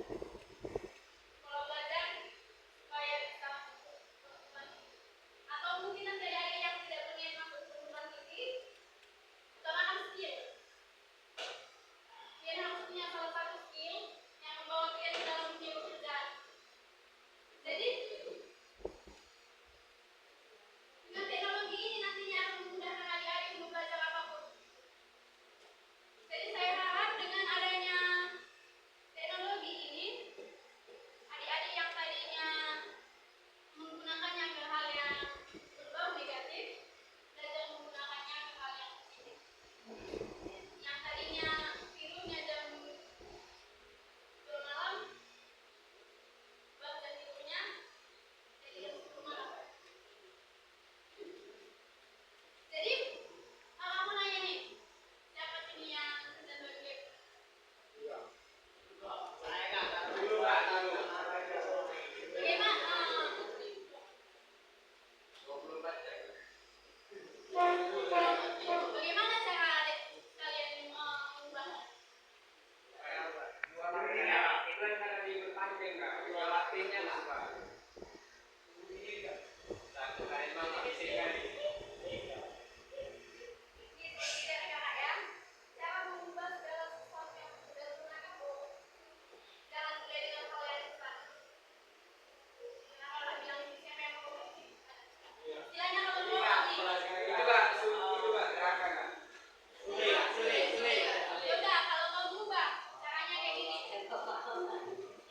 Kalau belajar supaya bisa masuk perguruan tinggi. Atau mungkin nanti ada yang tidak pengen masuk perguruan tinggi, utamakan skill. Kalian harus punya salah satu skill yang membawa kalian ke dalam dunia pekerjaan. Jadi dengan teknologi ini nantinya akan memudahkan adik-adik untuk belajar apapun. Jadi saya harap dengan adanya teknologi ini, adik-adik yang tadinya menggunakannya ke hal yang berbau negatif, belajar menggunakannya ke hal yang positif. Yang tadinya tidurnya jam 2 malam, jam tidurnya jadi jam 10 malam. Jadi kalau aku nanya nih, siapa sini yang sedang game? Bagaimana cara kalian mengubahnya? Cara mengubah segala sesuatu yang sudah pernah kamu jangan mulai dengan hal yang besar. Kenapa lah bilang siapa yang mau istilahnya kalau mau yaudah kalau mau berubah caranya kayak gini.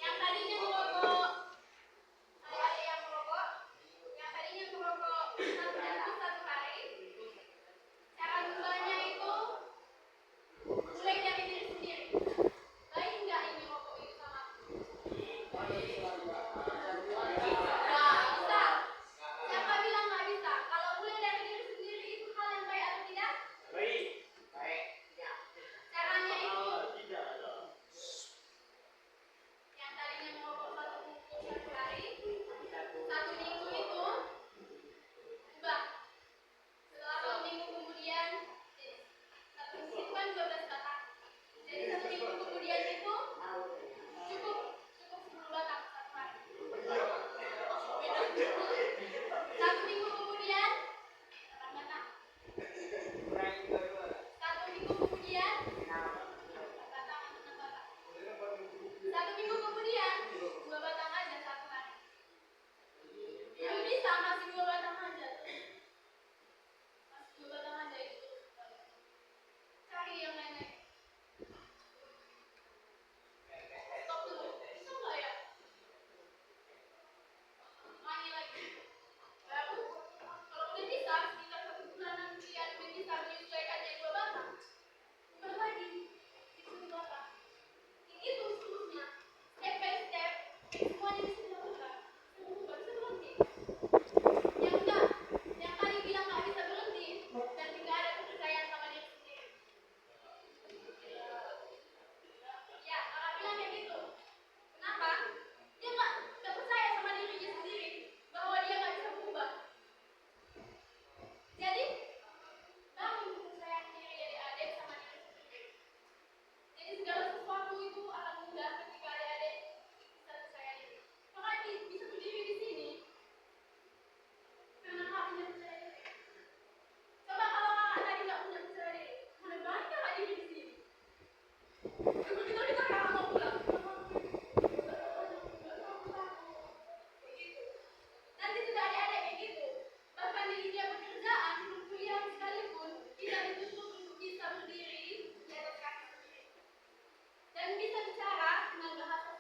Yang tadinya merokok, adik-adik yang merokok, yang tadinya merokok 1 bungkus 1 hari, cara berubahnya itu mulai dari diri sendiri. Baik nggak ini rokok itu sama aku? Bisa. Siapa bilang nggak bisa? Kalau mulai dari diri sendiri itu hal yang baik atau tidak? Baik. Caranya itu yang tadinya merokok 1 bungkus 1 hari, 1 minggu itu ubah. Setelah 1 minggu kemudian, 1 bungkus itu kan 12 batang. Jadi 1 minggu kemudian itu cukup 10 batang 1 hari. 1 minggu kemudian 8 batang. 1 minggu kemudian 4 batang atau 6 batang. 1 minggu kemudian 2 batang aja 1 hari. Yang bisa masih 2 batang aja. Masih 2 batang aja itu. Cari yang lain-lain. Stop dulu. Bisa nggak ya? Ulangi lagi. Baru kalau udah bisa sekitar 1 bulan nanti admin bisa menyesuaikan jadi 2 batang. Ubah lagi itu 2 batang. Itu seterusnya. Step by step semuanya bisa dilakukan. Bisa berhenti. Yang enggak, yang tadi bilang nggak bisa berhenti dan tidak ada kepercayaan sama diri sendiri. Ya, kakak bilang kayak gitu. Kenapa? Dia nggak percaya sama dirinya sendiri bahwa dia nggak bisa berubah. Jadi, bangun kepercayaan diri adik-adik sama diri sendiri. Jadi segala sesuatu itu akan mudah ketika adik-adik bisa percaya diri. Makanya bisa berdiri di sini karena kakak punya percaya diri. Coba kalau kakak tadi nggak punya percaya diri, mana berani kakak diri di sini? Kita kakak mau pulang. Nanti sudah adik-adik kayak gitu. Bahkan di dunia pekerjaan, kuliah sekalipun tidak dituntut untuk bisa berdiri di atas kaki sendiri dan bisa bicara dengan bahasa